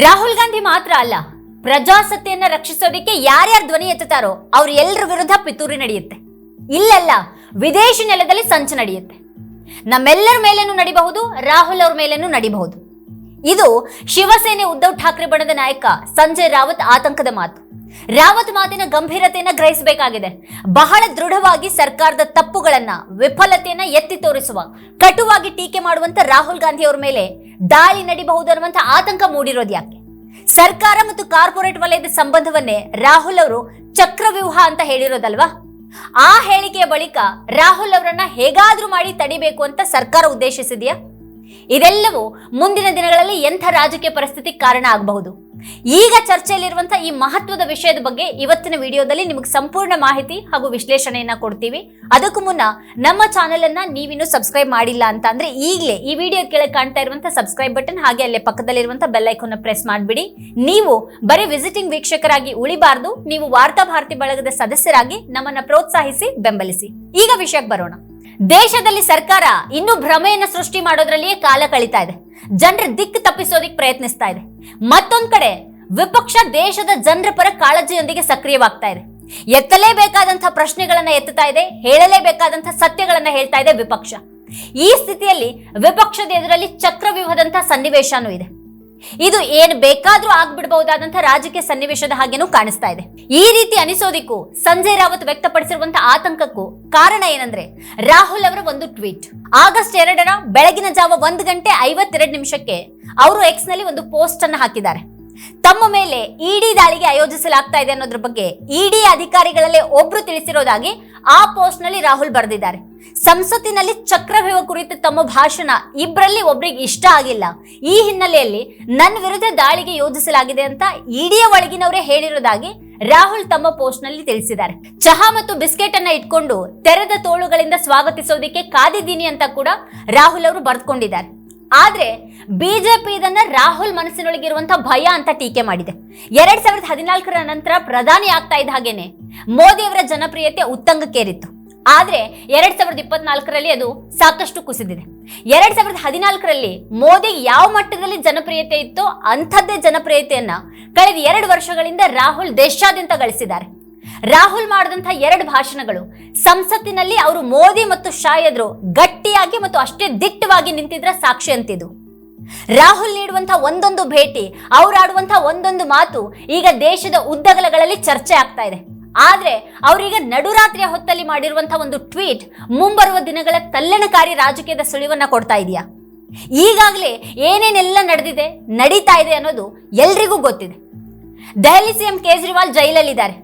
ರಾಹುಲ್ ಗಾಂಧಿ ಮಾತ್ರ ಅಲ್ಲ, ಪ್ರಜಾಸತ್ತೆಯನ್ನ ರಕ್ಷಿಸೋದಕ್ಕೆ ಯಾರ್ಯಾರು ಧ್ವನಿ ಎತ್ತುತ್ತಾರೋ ಅವ್ರ ಎಲ್ಲರ ವಿರುದ್ಧ ಪಿತೂರಿ ನಡೆಯುತ್ತೆ. ಇಲ್ಲೆಲ್ಲ ವಿದೇಶಿ ನೆಲದಲ್ಲಿ ಸಂಚು ನಡೆಯುತ್ತೆ. ನಮ್ಮೆಲ್ಲರ ಮೇಲೇನೂ ನಡಿಬಹುದು, ರಾಹುಲ್ ಅವ್ರ ಮೇಲೇನೂ ನಡಿಬಹುದು. ಇದು ಶಿವಸೇನೆ ಉದ್ಧವ್ ಠಾಕ್ರೆ ಬಣದ ನಾಯಕ ಸಂಜಯ್ ರಾವತ್ ಆತಂಕದ ಮಾತು. ರಾವತ್ ಮಾತಿನ ಗಂಭೀರತೆಯನ್ನ ಗ್ರಹಿಸಬೇಕಾಗಿದೆ. ಬಹಳ ದೃಢವಾಗಿ ಸರ್ಕಾರದ ತಪ್ಪುಗಳನ್ನ, ವಿಫಲತೆಯನ್ನ ಎತ್ತಿ ತೋರಿಸುವ, ಕಟುವಾಗಿ ಟೀಕೆ ಮಾಡುವಂತ ರಾಹುಲ್ ಗಾಂಧಿ ಅವರ ಮೇಲೆ ದಾಳಿ ನಡಿಬಹುದು ಅನ್ನುವಂತ ಆತಂಕ ಮೂಡಿರೋದು ಯಾಕೆ? ಸರ್ಕಾರ ಮತ್ತು ಕಾರ್ಪೊರೇಟ್ ವಲಯದ ಸಂಬಂಧವನ್ನೇ ರಾಹುಲ್ ಅವರು ಚಕ್ರವ್ಯೂಹ ಅಂತ ಹೇಳಿರೋದಲ್ವಾ? ಆ ಹೇಳಿಕೆಯ ಬಳಿಕ ರಾಹುಲ್ ಅವರನ್ನ ಹೇಗಾದ್ರೂ ಮಾಡಿ ತಡಿಬೇಕು ಅಂತ ಸರ್ಕಾರ ಉದ್ದೇಶಿಸಿದೆಯಾ? ಇದೆಲ್ಲವೂ ಮುಂದಿನ ದಿನಗಳಲ್ಲಿ ಎಂಥ ರಾಜಕೀಯ ಪರಿಸ್ಥಿತಿ ಕಾರಣ ಆಗಬಹುದು. ಈಗ ಚರ್ಚೆಯಲ್ಲಿರುವಂತಹ ಈ ಮಹತ್ವದ ವಿಷಯದ ಬಗ್ಗೆ ಇವತ್ತಿನ ವಿಡಿಯೋದಲ್ಲಿ ನಿಮಗೆ ಸಂಪೂರ್ಣ ಮಾಹಿತಿ ಹಾಗೂ ವಿಶ್ಲೇಷಣೆಯನ್ನ ಕೊಡ್ತೀವಿ. ಅದಕ್ಕೂ ಮುನ್ನ ನಮ್ಮ ಚಾನೆಲ್ ಅನ್ನ ನೀವಿನ್ನೂ ಸಬ್ಸ್ಕ್ರೈಬ್ ಮಾಡಿಲ್ಲ ಅಂತ ಅಂದ್ರೆ ಈಗಲೇ ಈ ವಿಡಿಯೋ ಕೆಳಗೆ ಕಾಣ್ತಾ ಇರುವಂತಹ ಸಬ್ಸ್ಕ್ರೈಬ್ ಬಟನ್ ಹಾಗೆ ಅಲ್ಲೇ ಪಕ್ಕದಲ್ಲಿರುವಂತಹ ಬೆಲ್ ಐಕಾನ್ ಪ್ರೆಸ್ ಮಾಡಿಬಿಡಿ. ನೀವು ಬರೀ ವಿಸಿಟಿಂಗ್ ವೀಕ್ಷಕರಾಗಿ ಉಳಿಬಾರ್ದು, ನೀವು ವಾರ್ತಾ ಭಾರತಿ ಬಳಗದ ಸದಸ್ಯರಾಗಿ ನಮ್ಮನ್ನ ಪ್ರೋತ್ಸಾಹಿಸಿ ಬೆಂಬಲಿಸಿ. ಈಗ ವಿಷಯಕ್ಕೆ ಬರೋಣ. ದೇಶದಲ್ಲಿ ಸರ್ಕಾರ ಇನ್ನೂ ಭ್ರಮೆಯನ್ನ ಸೃಷ್ಟಿ ಮಾಡೋದ್ರಲ್ಲಿಯೇ ಕಾಲ ಕಳೀತಾ ಇದೆ. ಜನರ ದಿಕ್ಕು ತಪ್ಪಿಸೋದಿಕ್ ಪ್ರಯತ್ನಿಸ್ತಾ ಇದೆ. ಮತ್ತೊಂದ್ ಕಡೆ ವಿಪಕ್ಷ ದೇಶದ ಜನರ ಪರ ಕಾಳಜಿಯೊಂದಿಗೆ ಸಕ್ರಿಯವಾಗ್ತಾ ಇದೆ. ಎತ್ತಲೇಬೇಕಾದಂತಹ ಪ್ರಶ್ನೆಗಳನ್ನ ಎತ್ತುತ್ತಾ ಇದೆ, ಹೇಳಲೇಬೇಕಾದಂತಹ ಸತ್ಯಗಳನ್ನ ಹೇಳ್ತಾ ಇದೆ ವಿಪಕ್ಷ. ಈ ಸ್ಥಿತಿಯಲ್ಲಿ ವಿಪಕ್ಷದ ಎದುರಲ್ಲಿ ಚಕ್ರವ್ಯೂಹದಂತಹ ಸನ್ನಿವೇಶನೂ ಇದೆ. ಇದು ಏನು ಬೇಕಾದ್ರೂ ಆಗ್ಬಿಡಬಹುದಾದಂತಹ ರಾಜಕೀಯ ಸನ್ನಿವೇಶದ ಹಾಗೇನೂ ಕಾಣಿಸ್ತಾ ಇದೆ. ಈ ರೀತಿ ಅನಿಸೋದಿಕ್ಕೂ ಸಂಜಯ್ ರಾವತ್ ವ್ಯಕ್ತಪಡಿಸಿರುವಂತಹ ಆತಂಕಕ್ಕೂ ಕಾರಣ ಏನಂದ್ರೆ ರಾಹುಲ್ ಅವರ ಒಂದು ಟ್ವೀಟ್. ಆಗಸ್ಟ್ 2 ಬೆಳಗಿನ ಜಾವ 1:52 ಅವರು ಎಕ್ಸ್ ನಲ್ಲಿ ಒಂದು ಪೋಸ್ಟ್ ಅನ್ನು ಹಾಕಿದ್ದಾರೆ. ತಮ್ಮ ಮೇಲೆ ಇಡಿ ದಾಳಿಗೆ ಆಯೋಜಿಸಲಾಗ್ತಾ ಇದೆ ಅನ್ನೋದ್ರ ಬಗ್ಗೆ ಇಡಿ ಅಧಿಕಾರಿಗಳಲ್ಲೇ ಒಬ್ರು ತಿಳಿಸಿರೋದಾಗಿ ಆ ಪೋಸ್ಟ್ ನಲ್ಲಿ ರಾಹುಲ್ ಬರೆದಿದ್ದಾರೆ. ಸಂಸತ್ತಿನಲ್ಲಿ ಚಕ್ರವ್ಯೂಹ ಕುರಿತು ತಮ್ಮ ಭಾಷಣ ಇಬ್ಬರಲ್ಲಿ ಒಬ್ರಿಗೆ ಇಷ್ಟ ಆಗಿಲ್ಲ. ಈ ಹಿನ್ನೆಲೆಯಲ್ಲಿ ನನ್ನ ವಿರುದ್ಧ ದಾಳಿಗೆ ಯೋಜಿಸಲಾಗಿದೆ ಅಂತ ಇಡಿಯ ಒಳಗಿನವರೇ ಹೇಳಿರೋದಾಗಿ ರಾಹುಲ್ ತಮ್ಮ ಪೋಸ್ಟ್ ನಲ್ಲಿ ತಿಳಿಸಿದ್ದಾರೆ. ಚಹಾ ಮತ್ತು ಬಿಸ್ಕೆಟ್ ಅನ್ನ ಇಟ್ಕೊಂಡು ತೆರೆದ ತೋಳುಗಳಿಂದ ಸ್ವಾಗತಿಸೋದಿಕ್ಕೆ ಕಾದಿದ್ದೀನಿ ಅಂತ ಕೂಡ ರಾಹುಲ್ ಅವರು ಬರೆದುಕೊಂಡಿದ್ದಾರೆ. ಆದ್ರೆ ಬಿಜೆಪಿ ಇದನ್ನ ರಾಹುಲ್ ಮನಸ್ಸಿನೊಳಗಿರುವಂತಹ ಭಯ ಅಂತ ಟೀಕೆ ಮಾಡಿದೆ. 2014 ನಂತರ ಪ್ರಧಾನಿ ಆಗ್ತಾ ಇದ್ದ ಹಾಗೇನೆ ಮೋದಿ ಅವರ ಜನಪ್ರಿಯತೆ ಉತ್ತುಂಗಕ್ಕೇರಿತ್ತು. ಆದ್ರೆ 2024 ಅದು ಸಾಕಷ್ಟು ಕುಸಿದಿದೆ. 2014 ಮೋದಿ ಯಾವ ಮಟ್ಟದಲ್ಲಿ ಜನಪ್ರಿಯತೆ ಇತ್ತೋ ಅಂಥದ್ದೇ ಜನಪ್ರಿಯತೆಯನ್ನ ಕಳೆದ 2 ವರ್ಷಗಳಿಂದ ರಾಹುಲ್ ದೇಶಾದ್ಯಂತ ಗಳಿಸಿದ್ದಾರೆ. ರಾಹುಲ್ ಮಾಡಿದಂತಹ 2 ಭಾಷಣಗಳು ಸಂಸತ್ತಿನಲ್ಲಿ ಅವರು ಮೋದಿ ಮತ್ತು ಶಾ ಎದುರು ಗಟ್ಟಿಯಾಗಿ ಮತ್ತು ಅಷ್ಟೇ ದಿಟ್ಟವಾಗಿ ನಿಂತಿದ್ರ ಸಾಕ್ಷಿ ಅಂತಿದ್ದು. ರಾಹುಲ್ ನೀಡುವಂತಹ ಒಂದೊಂದು ಭೇಟಿ, ಅವರಾಡುವಂತಹ ಒಂದೊಂದು ಮಾತು ಈಗ ದೇಶದ ಉದ್ದಗಲಗಳಲ್ಲಿ ಚರ್ಚೆ ಆಗ್ತಾ ಇದೆ. ಆದ್ರೆ ಅವರೀಗ ನಡುರಾತ್ರಿಯ ಹೊತ್ತಲ್ಲಿ ಮಾಡಿರುವಂತಹ ಒಂದು ಟ್ವೀಟ್ ಮುಂಬರುವ ದಿನಗಳ ತಲ್ಲಣಕಾರಿ ರಾಜಕೀಯದ ಸುಳಿವನ್ನ ಕೊಡ್ತಾ ಇದೆಯಾ? ಈಗಾಗಲೇ ಏನೇನೆಲ್ಲ ನಡೆದಿದೆ, ನಡೀತಾ ಇದೆ ಅನ್ನೋದು ಎಲ್ರಿಗೂ ಗೊತ್ತಿದೆ. ದೆಹಲಿ ಸಿಎಂ ಕೇಜ್ರಿವಾಲ್ ಜೈಲಲ್ಲಿದ್ದಾರೆ.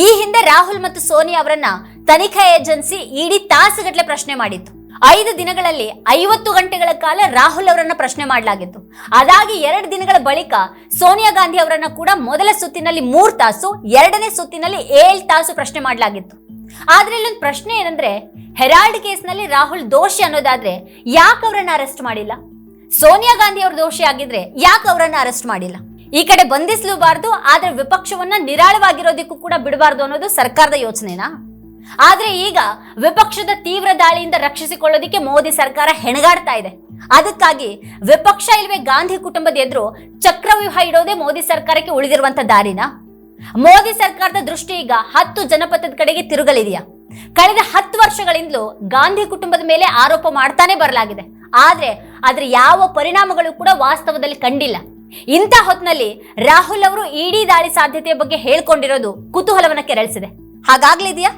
ಈ ಹಿಂದೆ ರಾಹುಲ್ ಮತ್ತು ಸೋನಿಯಾ ಅವರನ್ನ ತನಿಖಾ ಏಜೆನ್ಸಿ ಇಡೀ ತಾಸುಗಟ್ಟಲೆ ಪ್ರಶ್ನೆ ಮಾಡಿತ್ತು. 5 ದಿನಗಳಲ್ಲಿ 50 ಗಂಟೆಗಳ ಕಾಲ ರಾಹುಲ್ ಅವರನ್ನ ಪ್ರಶ್ನೆ ಮಾಡಲಾಗಿತ್ತು. ಅದಾಗಿ 2 ದಿನಗಳ ಬಳಿಕ ಸೋನಿಯಾ ಗಾಂಧಿ ಅವರನ್ನ ಕೂಡ ಮೊದಲ ಸುತ್ತಿನಲ್ಲಿ 3 ತಾಸು, ಎರಡನೇ ಸುತ್ತಿನಲ್ಲಿ 7 ತಾಸು ಪ್ರಶ್ನೆ ಮಾಡಲಾಗಿತ್ತು. ಆದ್ರೆ ಇಲ್ಲೊಂದು ಪ್ರಶ್ನೆ ಏನಂದ್ರೆ, ಹೆರಾಲ್ಡ್ ಕೇಸ್ನಲ್ಲಿ ರಾಹುಲ್ ದೋಷಿ ಅನ್ನೋದಾದ್ರೆ ಯಾಕೆ ಅವರನ್ನ ಅರೆಸ್ಟ್ ಮಾಡಿಲ್ಲ? ಸೋನಿಯಾ ಗಾಂಧಿ ಅವರು ದೋಷಿ ಆಗಿದ್ರೆ ಯಾಕೆ ಅವರನ್ನ ಅರೆಸ್ಟ್ ಮಾಡಿಲ್ಲ? ಈ ಕಡೆ ಬಂಧಿಸಲೂಬಾರ್ದು, ಆದ್ರೆ ವಿಪಕ್ಷವನ್ನ ನಿರಾಳವಾಗಿರೋದಕ್ಕೂ ಕೂಡ ಬಿಡಬಾರ್ದು ಅನ್ನೋದು ಸರ್ಕಾರದ ಯೋಚನೆನಾ? ಆದ್ರೆ ಈಗ ವಿಪಕ್ಷದ ತೀವ್ರ ದಾಳಿಯಿಂದ ರಕ್ಷಿಸಿಕೊಳ್ಳೋದಿಕ್ಕೆ ಮೋದಿ ಸರ್ಕಾರ ಹೆಣಗಾಡ್ತಾ ಇದೆ. ಅದಕ್ಕಾಗಿ ವಿಪಕ್ಷ ಇಲ್ವೇ ಗಾಂಧಿ ಕುಟುಂಬದ ಎದುರು ಚಕ್ರವ್ಯೂಹ ಇಡೋದೇ ಮೋದಿ ಸರ್ಕಾರಕ್ಕೆ ಉಳಿದಿರುವಂತ ದಾರಿನಾ? ಮೋದಿ ಸರ್ಕಾರದ ದೃಷ್ಟಿ ಈಗ 10 ಜನಪದದ ಕಡೆಗೆ ತಿರುಗಲಿದೆಯಾ? ಕಳೆದ 10 ವರ್ಷಗಳಿಂದಲೂ ಗಾಂಧಿ ಕುಟುಂಬದ ಮೇಲೆ ಆರೋಪ ಮಾಡ್ತಾನೆ ಬರಲಾಗಿದೆ. ಆದ್ರೆ ಅದ್ರ ಯಾವ ಪರಿಣಾಮಗಳು ಕೂಡ ವಾಸ್ತವದಲ್ಲಿ ಕಂಡಿಲ್ಲ. ಇಂಥ ಹೊತ್ತಿನಲ್ಲಿ ರಾಹುಲ್ ಅವರು ಇಡಿ ದಾಳಿ ಸಾಧ್ಯತೆಯ ಬಗ್ಗೆ ಹೇಳ್ಕೊಂಡಿರೋದು ಕುತೂಹಲವನ್ನ ಕೆರಳಿಸಿದೆ. ಹಾಗಾಗ್ಲಿದೆಯಾ?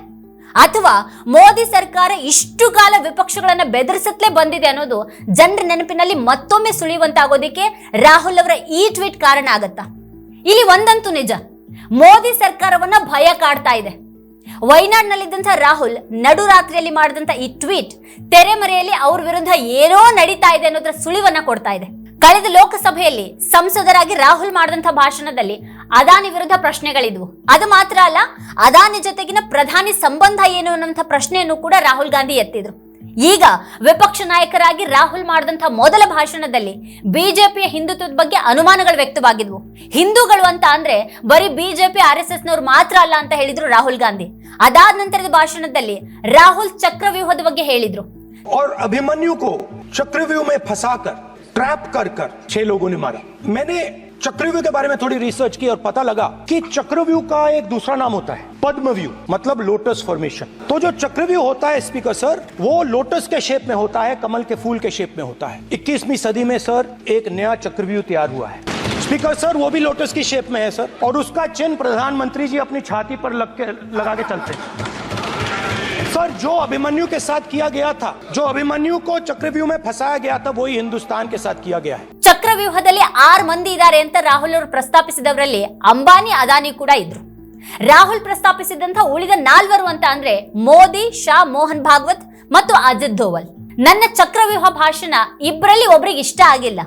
ಅಥವಾ ಮೋದಿ ಸರ್ಕಾರ ಇಷ್ಟು ಕಾಲ ವಿಪಕ್ಷಗಳನ್ನ ಬೆದರಿಸತ್ಲೇ ಬಂದಿದೆ ಅನ್ನೋದು ಜನರ ನೆನಪಿನಲ್ಲಿ ಮತ್ತೊಮ್ಮೆ ಸುಳಿಯುವಂತಾಗೋದಿಕ್ಕೆ ರಾಹುಲ್ ಅವರ ಈ ಟ್ವೀಟ್ ಕಾರಣ ಆಗತ್ತಾ? ಇಲ್ಲಿ ಒಂದಂತೂ ನಿಜ, ಮೋದಿ ಸರ್ಕಾರವನ್ನ ಭಯ ಕಾಡ್ತಾ ಇದೆ. ವೈನಾಡ್ನಲ್ಲಿದ್ದಂತಹ ರಾಹುಲ್ ನಡುರಾತ್ರಿಯಲ್ಲಿ ಮಾಡಿದಂತ ಈ ಟ್ವೀಟ್ ತೆರೆಮರೆಯಲ್ಲಿ ಅವ್ರ ವಿರುದ್ಧ ಏನೋ ನಡೀತಾ ಇದೆ ಅನ್ನೋದ್ರ ಸುಳಿವನ್ನ ಕೊಡ್ತಾ ಇದೆ. ಕಳೆದ ಲೋಕಸಭೆಯಲ್ಲಿ ಸಂಸದರಾಗಿ ರಾಹುಲ್ ಮಾಡಿದಂತಹ ಭಾಷಣದಲ್ಲಿ ಅದಾನಿ ವಿರುದ್ಧ ಪ್ರಶ್ನೆಗಳಿದ್ವು. ಅದು ಮಾತ್ರ ಅಲ್ಲ, ಅದಾನಿ ಜೊತೆಗಿನ ಪ್ರಧಾನಿ ಸಂಬಂಧ ಏನು ಅನ್ನುವಂಥ ಪ್ರಶ್ನೆಯನ್ನು ಕೂಡ ರಾಹುಲ್ ಗಾಂಧಿ ಎತ್ತಿದ್ರು. ಈಗ ವಿಪಕ್ಷ ನಾಯಕರಾಗಿ ರಾಹುಲ್ ಮಾಡಿದಂತಹ ಮೊದಲ ಭಾಷಣದಲ್ಲಿ ಬಿಜೆಪಿಯ ಹಿಂದುತ್ವದ ಬಗ್ಗೆ ಅನುಮಾನಗಳು ವ್ಯಕ್ತವಾಗಿದ್ವು. ಹಿಂದೂಗಳು ಅಂತ ಅಂದ್ರೆ ಬರೀ ಬಿಜೆಪಿ RSS ನವರು ಮಾತ್ರ ಅಲ್ಲ ಅಂತ ಹೇಳಿದ್ರು ರಾಹುಲ್ ಗಾಂಧಿ. ಅದಾದ ನಂತರದ ಭಾಷಣದಲ್ಲಿ ರಾಹುಲ್ ಚಕ್ರವ್ಯೂಹದ ಬಗ್ಗೆ ಹೇಳಿದ್ರು. ಅಭಿಮನ್ಯು ಕೋ ಚಕ್ರವ್ಯೂಹ ಮೇ ಫಸಾಕರ್ ट्रैप कर 6 लोगों ने मारा। मैंने चक्रव्यूह के बारे में थोड़ी रिसर्च की और पता लगा कि चक्रव्यूह का एक दूसरा नाम होता है पद्मव्यूह, मतलब लोटस फॉर्मेशन। तो जो चक्रव्यूह होता है स्पीकर सर, वो लोटस के शेप में होता है, कमल के फूल के शेप में होता है। 21वीं सदी में सर एक नया चक्रव्यूह तैयार हुआ है स्पीकर सर, वो भी लोटस की शेप में है सर, और उसका चिन्ह प्रधानमंत्री जी अपनी छाती पर लगा के चलते हैं सर। जो अभिमन्यु के साथ किया गया था, जो अभिमन्यु को चक्रव्यूह में फंसाया गया था, वही हिंदुस्तान के साथ किया गया है। ಚಕ್ರವ್ಯೂಹದಲ್ಲಿ 6 ಮಂದಿ ಇದ್ದಾರೆ ಅಂತ ರಾಹುಲ್ ಅವರು ಪ್ರಸ್ತಾಪಿಸಿದವರಲ್ಲಿ ಅಂಬಾನಿ, ಅದಾನಿ ಕೂಡ ಇದ್ರು. ರಾಹುಲ್ ಪ್ರಸ್ತಾಪಿಸಿದಂತ ಉಳಿದ 4 ಅಂತ ಅಂದ್ರೆ ಮೋದಿ, ಶಾ, ಮೋಹನ್ ಭಾಗವತ್ ಮತ್ತು ಅಜಿತ್ ಧೋವಲ್. ನನ್ನ ಚಕ್ರವ್ಯೂಹ ಭಾಷಣ ಇಬ್ಬರಲ್ಲಿ ಒಬ್ಬರಿಗೆ ಇಷ್ಟ ಆಗಿಲ್ಲ,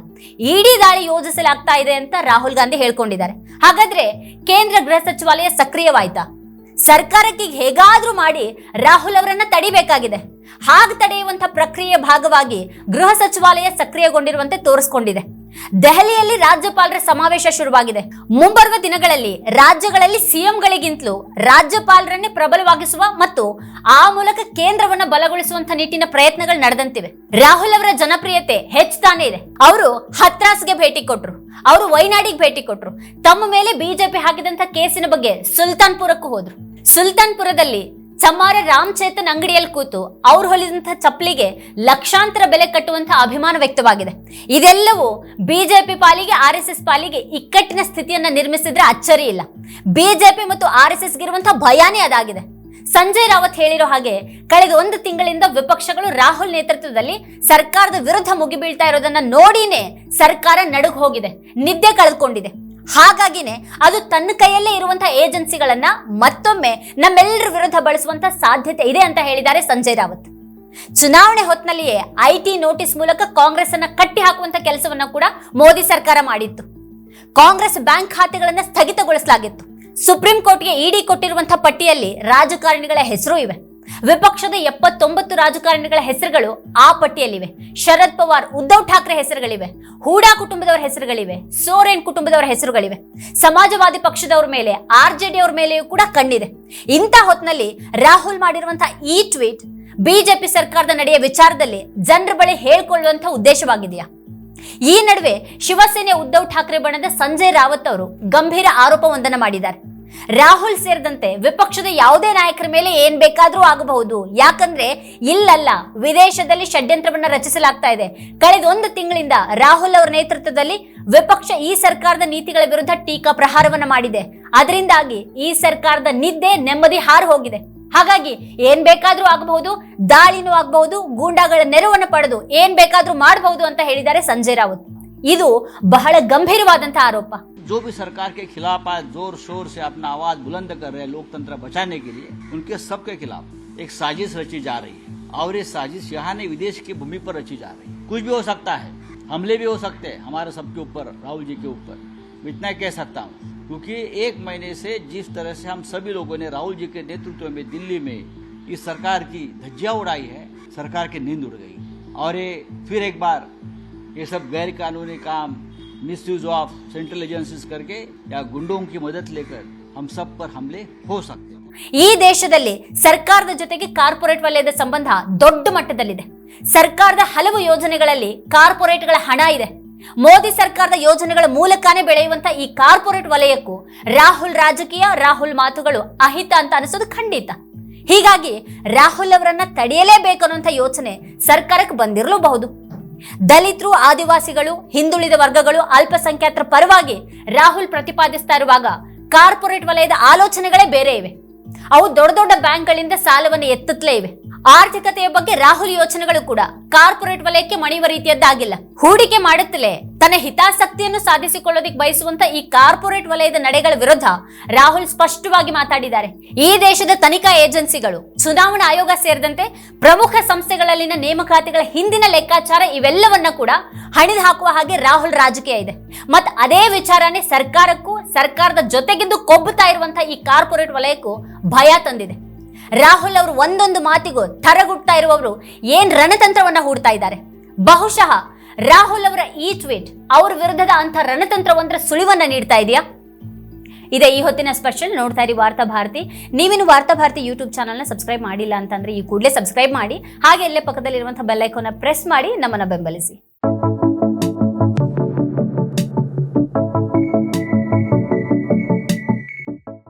ಇಡೀ ದಾಳಿ ಯೋಜಿಸಲಾಗ್ತಾ ಇದೆ ಅಂತ ರಾಹುಲ್ ಗಾಂಧಿ ಹೇಳ್ಕೊಂಡಿದ್ದಾರೆ. ಹಾಗಾದ್ರೆ ಕೇಂದ್ರ ಗೃಹ ಸಚಿವಾಲಯ ಸಕ್ರಿಯವಾಯ್ತಾ? ಸರ್ಕಾರಕ್ಕೆ ಹೇಗಾದ್ರೂ ಮಾಡಿ ರಾಹುಲ್ ಅವರನ್ನ ತಡಿಬೇಕಾಗಿದೆ. ಹಾಗೆ ತಡೆಯುವಂತ ಪ್ರಕ್ರಿಯೆಯ ಭಾಗವಾಗಿ ಗೃಹ ಸಚಿವಾಲಯ ಸಕ್ರಿಯಗೊಂಡಿರುವಂತೆ ತೋರಿಸಿಕೊಂಡಿದೆ. ದೆಹಲಿಯಲ್ಲಿ ರಾಜ್ಯಪಾಲರ ಸಮಾವೇಶ ಶುರುವಾಗಿದೆ. ಮುಂಬರುವ ದಿನಗಳಲ್ಲಿ ರಾಜ್ಯಗಳಲ್ಲಿ ಸಿಎಂಗಳಿಗಿಂತಲೂ ರಾಜ್ಯಪಾಲರನ್ನೇ ಪ್ರಬಲವಾಗಿಸುವ ಮತ್ತು ಆ ಮೂಲಕ ಕೇಂದ್ರವನ್ನ ಬಲಗೊಳಿಸುವಂತ ನಿಟ್ಟಿನ ಪ್ರಯತ್ನಗಳು ನಡೆದಂತಿವೆ. ರಾಹುಲ್ ಅವರ ಜನಪ್ರಿಯತೆ ಹೆಚ್ಚುತ್ತಾನೆ ಇದೆ. ಅವರು ಹತ್ರಾಸ್ಗೆ ಭೇಟಿ ಕೊಟ್ರು, ಅವರು ವೈನಾಡಿಗೆ ಭೇಟಿ ಕೊಟ್ರು, ತಮ್ಮ ಮೇಲೆ ಬಿಜೆಪಿ ಹಾಕಿದಂತ ಕೇಸಿನ ಬಗ್ಗೆ ಸುಲ್ತಾನ್ಪುರಕ್ಕೂ ಹೋದ್ರು. ಸುಲ್ತಾನ್ಪುರದಲ್ಲಿ ಚಮ್ಮಾರ ರಾಮ್ ಚೇತನ್ ಅಂಗಡಿಯಲ್ಲಿ ಕೂತು ಅವ್ರು ಹೊಲಿದಂತಹ ಚಪ್ಪಲಿಗೆ ಲಕ್ಷಾಂತರ ಬೆಲೆ ಕಟ್ಟುವಂತಹ ಅಭಿಮಾನ ವ್ಯಕ್ತವಾಗಿದೆ. ಇದೆಲ್ಲವೂ ಬಿಜೆಪಿ ಪಾಲಿಗೆ, RSS ಪಾಲಿಗೆ ಇಕ್ಕಟ್ಟಿನ ಸ್ಥಿತಿಯನ್ನ ನಿರ್ಮಿಸಿದ್ರೆ ಅಚ್ಚರಿ ಇಲ್ಲ. ಬಿಜೆಪಿ ಮತ್ತು RSS ಗಿರುವಂತಹ ಭಯಾನೇ ಅದಾಗಿದೆ. ಸಂಜಯ್ ರಾವತ್ ಹೇಳಿರೋ ಹಾಗೆ ಕಳೆದ 1 ತಿಂಗಳಿಂದ ವಿಪಕ್ಷಗಳು ರಾಹುಲ್ ನೇತೃತ್ವದಲ್ಲಿ ಸರ್ಕಾರದ ವಿರುದ್ಧ ಮುಗಿಬೀಳ್ತಾ ಇರೋದನ್ನ ನೋಡಿನೇ ಸರ್ಕಾರ ನಡುಗ್ ಹೋಗಿದೆ, ನಿದ್ದೆ ಕಳೆದುಕೊಂಡಿದೆ. ಹಾಗಾಗಿನೇ ಅದು ತನ್ನ ಕೈಯಲ್ಲೇ ಇರುವಂತಹ ಏಜೆನ್ಸಿಗಳನ್ನ ಮತ್ತೊಮ್ಮೆ ನಮ್ಮೆಲ್ಲರ ವಿರುದ್ಧ ಬಳಸುವಂತ ಸಾಧ್ಯತೆ ಇದೆ ಅಂತ ಹೇಳಿದ್ದಾರೆ ಸಂಜಯ್ ರಾವತ್. ಚುನಾವಣೆ ಹೊತ್ತಿನಲ್ಲಿಯೇ IT ನೋಟಿಸ್ ಮೂಲಕ ಕಾಂಗ್ರೆಸ್ ಅನ್ನ ಕಟ್ಟಿ ಹಾಕುವಂತ ಕೆಲಸವನ್ನ ಕೂಡ ಮೋದಿ ಸರ್ಕಾರ ಮಾಡಿತ್ತು. ಕಾಂಗ್ರೆಸ್ ಬ್ಯಾಂಕ್ ಖಾತೆಗಳನ್ನ ಸ್ಥಗಿತಗೊಳಿಸಲಾಗಿತ್ತು. ಸುಪ್ರೀಂ ಕೋರ್ಟ್ಗೆ ED ಕೊಟ್ಟಿರುವಂತಹ ಪಟ್ಟಿಯಲ್ಲಿ ರಾಜಕಾರಣಿಗಳ ಹೆಸರು ಇವೆ. ವಿಪಕ್ಷದ 79 ರಾಜಕಾರಣಿಗಳ ಹೆಸರುಗಳು ಆ ಪಟ್ಟಿಯಲ್ಲಿವೆ. ಶರದ್ ಪವಾರ್, ಉದ್ಧವ್ ಠಾಕ್ರೆ ಹೆಸರುಗಳಿವೆ, ಹೂಡಾ ಕುಟುಂಬದವರ ಹೆಸರುಗಳಿವೆ, ಸೋರೆನ್ ಕುಟುಂಬದವರ ಹೆಸರುಗಳಿವೆ. ಸಮಾಜವಾದಿ ಪಕ್ಷದವರ ಮೇಲೆ, RJD ಅವರ ಮೇಲೆಯೂ ಕೂಡ ಕಣ್ಣಿದೆ. ಇಂಥ ಹೊತ್ತಿನಲ್ಲಿ ರಾಹುಲ್ ಮಾಡಿರುವಂತಹ ಈ ಟ್ವೀಟ್ ಬಿಜೆಪಿ ಸರ್ಕಾರದ ನಡೆಯ ವಿಚಾರದಲ್ಲಿ ಜನರ ಬಳಿ ಹೇಳ್ಕೊಳ್ಳುವಂತಹ ಉದ್ದೇಶವಾಗಿದೆಯಾ? ಈ ನಡುವೆ ಶಿವಸೇನೆ ಉದ್ಧವ್ ಠಾಕ್ರೆ ಬಣದ ಸಂಜಯ್ ರಾವತ್ ಅವರು ಗಂಭೀರ ಆರೋಪವೊಂದನ್ನು ಮಾಡಿದ್ದಾರೆ. ರಾಹುಲ್ ಸೇರಿದಂತೆ ವಿಪಕ್ಷದ ಯಾವುದೇ ನಾಯಕರ ಮೇಲೆ ಏನ್ ಬೇಕಾದ್ರೂ ಆಗಬಹುದು, ಯಾಕಂದ್ರೆ ಇಲ್ಲಲ್ಲ, ವಿದೇಶದಲ್ಲಿ ಷಡ್ಯಂತ್ರವನ್ನ ರಚಿಸಲಾಗ್ತಾ ಇದೆ. ಕಳೆದ 1 ತಿಂಗಳಿಂದ ರಾಹುಲ್ ಅವರ ನೇತೃತ್ವದಲ್ಲಿ ವಿಪಕ್ಷ ಈ ಸರ್ಕಾರದ ನೀತಿಗಳ ವಿರುದ್ಧ ಟೀಕಾ ಪ್ರಹಾರವನ್ನ ಮಾಡಿದೆ. ಅದರಿಂದಾಗಿ ಈ ಸರ್ಕಾರದ ನಿದ್ದೆ, ನೆಮ್ಮದಿ ಹಾರು ಹೋಗಿದೆ. ಹಾಗಾಗಿ ಏನ್ ಬೇಕಾದ್ರೂ ಆಗಬಹುದು, ದಾಳಿನೂ ಆಗಬಹುದು, ಗೂಂಡಾಗಳ ನೆರವನ್ನು ಪಡೆದು ಏನ್ ಬೇಕಾದ್ರೂ ಮಾಡಬಹುದು ಅಂತ ಹೇಳಿದ್ದಾರೆ ಸಂಜಯ್ ರಾವತ್. ಇದು ಬಹಳ ಗಂಭೀರವಾದಂತಹ ಆರೋಪ. जो भी सरकार के खिलाफ आज जोर शोर से अपना आवाज बुलंद कर रहे हैं लोकतंत्र बचाने के लिए, उनके सबके खिलाफ एक साजिश रची जा रही है और ये साजिश यहाँ नहीं विदेश की भूमि पर रची जा रही है. कुछ भी हो सकता है, हमले भी हो सकते हैं हमारे सबके ऊपर, राहुल जी के ऊपर. इतना कह सकता हूँ क्योंकि 1 महीने से जिस तरह से हम सभी लोगों ने राहुल जी के नेतृत्व में दिल्ली में इस सरकार की धज्जियां उड़ाई है, सरकार की नींद उड़ गई. और ये फिर एक बार ये सब गैर कानूनी काम, मिसयूज ऑफ सेंट्रल एजेंसीज करके या गुंडों की मदद लेकर हम सब पर हमले हो सकते हैं. ಈ ದೇಶದಲ್ಲಿ ಸರ್ಕಾರದ ಜೊತೆಗೆ ಕಾರ್ಪೊರೇಟ್ ವಲಯದ ಸಂಬಂಧ ದೊಡ್ಡ ಮಟ್ಟದಲ್ಲಿದೆ. ಸರ್ಕಾರದ ಹಲವು ಯೋಜನೆಗಳಲ್ಲಿ ಕಾರ್ಪೊರೇಟ್ಗಳ ಹಣ ಇದೆ. ಮೋದಿ ಸರ್ಕಾರದ ಯೋಜನೆಗಳ ಮೂಲಕನೇ ಬೆಳೆಯುವಂತ ಈ ಕಾರ್ಪೊರೇಟ್ ವಲಯಕ್ಕೂ ರಾಹುಲ್ ರಾಜಕೀಯ, ರಾಹುಲ್ ಮಾತುಗಳು ಅಹಿತ ಅಂತ ಅನಿಸೋದು ಖಂಡಿತ. ಹೀಗಾಗಿ ರಾಹುಲ್ ಅವರನ್ನ ತಡೆಯಲೇಬೇಕು ಅನ್ನುವಂಥ ಯೋಚನೆ ಸರ್ಕಾರಕ್ಕೆ ಬಂದಿರಲೂಬಹುದು. ದಲಿತರು, ಆದಿವಾಸಿಗಳು, ಹಿಂದುಳಿದ ವರ್ಗಗಳು, ಅಲ್ಪಸಂಖ್ಯಾತರ ಪರವಾಗಿ ರಾಹುಲ್ ಪ್ರತಿಪಾದಿಸ್ತಾ ಇರುವಾಗ ಕಾರ್ಪೊರೇಟ್ ವಲಯದ ಆಲೋಚನೆಗಳೇ ಬೇರೆ ಇವೆ. ಅವು ದೊಡ್ಡ ದೊಡ್ಡ ಬ್ಯಾಂಕ್ಗಳಿಂದ ಸಾಲವನ್ನು ಎತ್ತುತ್ತಲೇ ಇವೆ. ಆರ್ಥಿಕತೆಯ ಬಗ್ಗೆ ರಾಹುಲ್ ಯೋಚನೆಗಳು ಕೂಡ ಕಾರ್ಪೊರೇಟ್ ವಲಯಕ್ಕೆ ಮಣಿಯುವ ರೀತಿಯದ್ದಾಗಿಲ್ಲ. ಹೂಡಿಕೆ ಮಾಡುತ್ತಲೇ ತನ್ನ ಹಿತಾಸಕ್ತಿಯನ್ನು ಸಾಧಿಸಿಕೊಳ್ಳೋದಕ್ಕೆ ಬಯಸುವಂತ ಈ ಕಾರ್ಪೊರೇಟ್ ವಲಯದ ನಡೆಗಳ ವಿರುದ್ಧ ರಾಹುಲ್ ಸ್ಪಷ್ಟವಾಗಿ ಮಾತಾಡಿದ್ದಾರೆ. ಈ ದೇಶದ ತನಿಖಾ ಏಜೆನ್ಸಿಗಳು, ಚುನಾವಣಾ ಆಯೋಗ ಸೇರಿದಂತೆ ಪ್ರಮುಖ ಸಂಸ್ಥೆಗಳಲ್ಲಿನ ನೇಮಕಾತಿಗಳ ಹಿಂದಿನ ಲೆಕ್ಕಾಚಾರ ಇವೆಲ್ಲವನ್ನ ಕೂಡ ಹಣಿದು ಹಾಕುವ ಹಾಗೆ ರಾಹುಲ್ ರಾಜಕೀಯ ಇದೆ. ಮತ್ ಅದೇ ವಿಚಾರನೇ ಸರ್ಕಾರಕ್ಕೂ, ಸರ್ಕಾರದ ಜೊತೆಗಿದ್ದು ಕೊಬ್ಬುತ್ತಾ ಇರುವಂತಹ ಈ ಕಾರ್ಪೊರೇಟ್ ವಲಯಕ್ಕೂ ಭಯ ತಂದಿದೆ. ರಾಹುಲ್ ಅವರು ಒಂದೊಂದು ಮಾತಿಗೂ ಥರಗುಡ್ತಾ ಇರುವವರು ಏನ್ ರಣತಂತ್ರವನ್ನ ಹೂಡ್ತಾ ಇದ್ದಾರೆ. ಬಹುಶಃ ರಾಹುಲ್ ಅವರ ಈ ಟ್ವೀಟ್ ಅವರ ವಿರುದ್ಧದ ಅಂತ ರಣತಂತ್ರವೊಂದರ ಸುಳಿವನ್ನ ನೀಡ್ತಾ ಇದೆಯಾ? ಇದೇ ಈ ಹೊತ್ತಿನ ಸ್ಪೆಷಲ್. ನೋಡ್ತಾ ಇರಿ ವಾರ್ತಾ ಭಾರತಿ. ನೀವಿನ್ನು ವಾರ್ತಾ ಭಾರತಿ ಯೂಟ್ಯೂಬ್ ಚಾನಲ್ನ ಸಬ್ಸ್ಕ್ರೈಬ್ ಮಾಡಿಲ್ಲ ಅಂತಂದ್ರೆ ಈ ಕೂಡಲೇ ಸಬ್ಸ್ಕ್ರೈಬ್ ಮಾಡಿ, ಹಾಗೆ ಇಲ್ಲೇ ಪಕ್ಕದಲ್ಲಿರುವಂತಹ ಬೆಲ್ ಐಕಾನ್ನ ಪ್ರೆಸ್ ಮಾಡಿ ನಮ್ಮನ್ನ ಬೆಂಬಲಿಸಿ.